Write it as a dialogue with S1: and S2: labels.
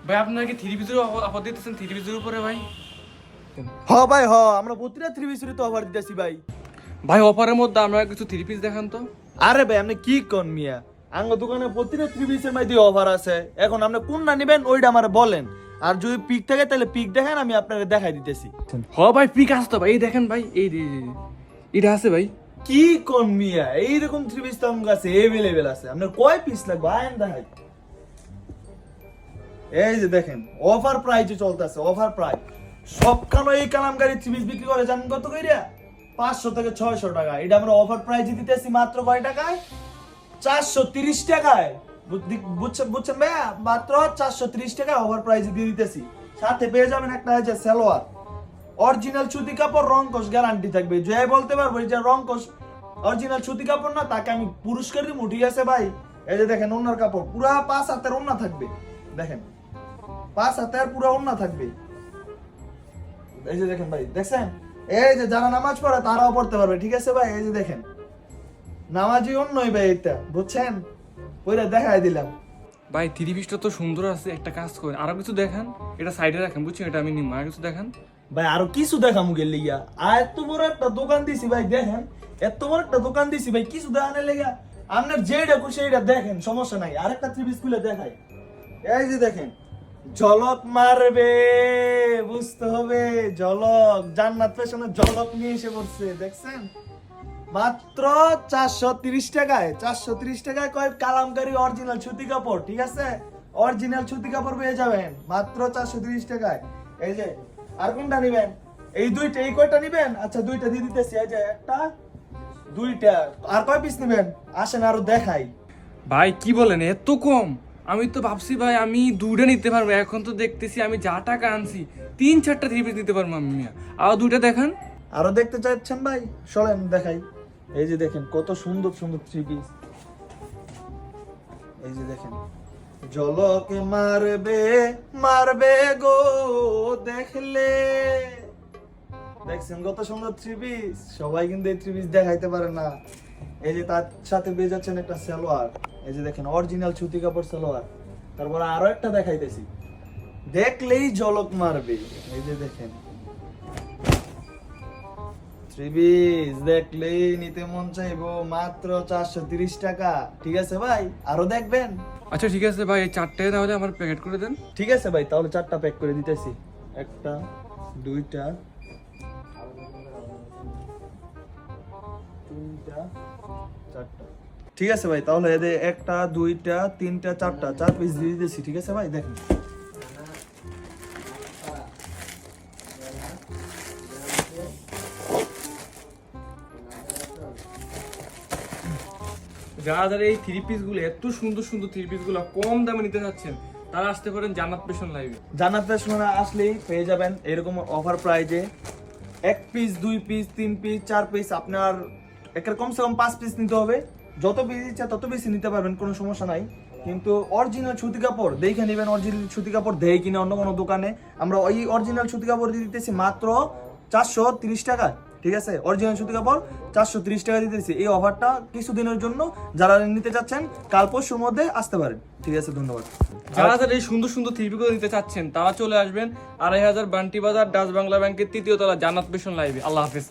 S1: ভাই আপনারা কি থ্রি পিসের অফার দিতেছেন থ্রি পিসের উপরে ভাই?
S2: ভাই আমরা প্রতিটা 3 পিসের তো অফার দিতেছি ভাই।
S1: ভাই অফারের মধ্যে আমরা কিছু থ্রি পিস দেখান তো।
S2: আরে ভাই আপনি কি কোন মিয়া, আঙ্গ দোকানে প্রতিটা 3 পিসের মধ্যে অফার আছে। এখন আপনি কোনটা নেবেন ওইটা আমারে বলেন, আর যদি পিক থাকে তাহলে পিক দেখেন, আমি আপনাকে দেখাই দিতেছি।
S1: ভাই পিক আসতো ভাই, এই দেখেন ভাই, এই এটা আছে ভাই।
S2: কি কোন মিয়া, এইরকম 3 পিস তো আমার কাছে अवेलेबल আছে। আপনার কয় পিস লাগবে আইন দেখাই। এই যে দেখেন অফার প্রাইসে চলতেছে, অফার প্রাইস। সবখানে এই কালামকারী 3 পিস বিক্রি করে জানেন কত কইরা? 500 থেকে 600 টাকা। এটা আমরা অফার প্রাইসে দিতেছি মাত্র কয় টাকায়? 430 টাকায়। বুঝছেন ভাইয়া? মাত্র 430 টাকায় অফার প্রাইসে দিয়ে দিতেছি। সাথে পেয়ে যাবেন একটা আছে সালোয়ার, অরিজিনাল সুতি কাপড়, রংকশ গ্যারান্টি থাকবে। যে বলতে পারবো যে রংকশ অরিজিনাল সুতি কাপড় না, তাকে আমি পুরস্কার দিব। ঠিক আছে ভাই? এই যে দেখেন ওন্নার কাপড় পুরা 5 হাতের ওন্না থাকবে। দেখেন 5 হাতের পুরা ওন্না থাকবে। এই যে দেখেন ভাই, দেখছেন? এই যে যারা নামাজ পড়ে তারাও পড়তে পারবে। ঠিক আছে ভাই? এই যে দেখেন নামাজি অন্যই ভাই, এটা বুঝছেন? ওইটা দেখাই দিলাম।
S1: ভাই থ্রি পিসটা তো সুন্দর আছে, একটা কাজ করেন আরো কিছু দেখান, এটা সাইডে রাখেন, বুঝছেন? এটা আমি নিম, আর কিছু দেখান
S2: ভাই। আরো কিছু দেখামু গেলে গিয়া, আর এত বড় একটা দোকান দিছি ভাই, দেখেন এত বড় একটা দোকান দিছি ভাই, কিছু দেখানোর লেগা আপনার যেটা খুশি সেইটা দেখেন, সমস্যা নাই। আরেকটা 3 পিস খুলে দেখাই। এই যে দেখেন ঝলক মারবে, বুঝতে হবে ঝলক। জান্নাত ফ্যাশনের ঝলক নিয়ে এসে পড়ছে, দেখছেন? মাত্র 430 টাকায়। 430 টাকায় কয় কালামকারী অরিজিনাল সুতি কাপড়। ঠিক আছে? অরিজিনাল সুতি কাপড় পেয়ে যাবেন মাত্র 430 টাকায়। এই যে আর কোনটা নিবেন? এই দুইটা, এই কয়টা নিবেন? আচ্ছা দুইটা দিয়ে দিতেছি। এই যে একটা, দুইটা। আর কয় পিস নিবেন আসেন আরো দেখাই।
S1: ভাই কি বলেন এত কম? আমি তো ভাবছি ভাই আমি দুইটা নিতে পারবো, এখন তো দেখতেছি আমি যা টাকা আনছি 3-4টা থ্রি পিস নিতে পারবো আমি। আর দুইটা দেখান।
S2: আরো দেখতে চাচ্ছেন ভাই? চলেন দেখাই। এই যে দেখেন কত সুন্দর সুন্দর 3 পিস। এই যে দেখেন ঝলকে মারবে মারবে গো দেখলে। দেখছেন কত সুন্দর 3 পিস? সবাই কিন্তু এই 3 পিস দেখাইতে পারে না। এই যে তার সাথে পেয়ে যাচ্ছেন একটা সালোয়ার। এই যে দেখেন অরিজিনাল সুতি কাপড় সালোয়ার। তারপর আরো একটা দেখাইতেছি, দেখলেই ঝলক মারবে। এই যে দেখেন 3 পিস দেখলেই নিতে মন চাইবো মাত্র 430 টাকা। ঠিক আছে ভাই? আরো দেখবেন?
S1: আচ্ছা ঠিক আছে ভাই, এই চারটায় তাহলে আমার প্যাকেট করে দেন।
S2: ঠিক আছে ভাই, তাহলে 4টা প্যাক করে দিতেছি। একটা, দুইটা, তিনটা, চারটা। ঠিক আছে ভাই, তাহলে এদের একটা, দুইটা, তিনটা, চারটা, 4 পিস দিয়ে দিতেছি। ঠিক আছে ভাই? দেখেন
S1: যারা যারা এই থ্রি পিস গুলো, এত সুন্দর সুন্দর থ্রি পিস গুলো কম দামে নিতে চাচ্ছেন, তারা আসতে পারেন জান্নাত ফ্যাশন লাইভে।
S2: জান্নাত ফ্যাশনে আসলেই পেয়ে যাবেন এরকম অফার প্রাইজে 1 পিস, 2 পিস, 3 পিস, 4 পিস। আপনার একটা কমসে কম 5 পিস নিতে হবে। যত পিস ইচ্ছা তত বেশি নিতে পারবেন, কোনো সমস্যা নাই। কিন্তু অরিজিনাল সুতি কাপড় দেখে নেবেন। অরিজিনাল সুতি কাপড় দেয় কিনা অন্য কোনো দোকানে, আমরা ওই অরিজিনাল সুতি কাপড় দিয়ে দিতেছি মাত্র 430 টাকা। ঠিক আছে? অরিজিনাল সুতি কাপড় 430 টাকা দিতেছি। এই অফারটা কিছুদিনের জন্য, যারা নিতে চাচ্ছেন কাল পরশুর মধ্যে আসতে পারেন। ঠিক আছে? ধন্যবাদ।
S1: যারা যারা এই সুন্দর সুন্দর থ্রি পিস নিতে চাচ্ছেন তারা চলে আসবেন 2500 বান্টি বাজার, ডাচ বাংলা ব্যাংকের 3য় তলা, জান্নাত ফ্যাশন লাইভে। আল্লাহ হাফেজ।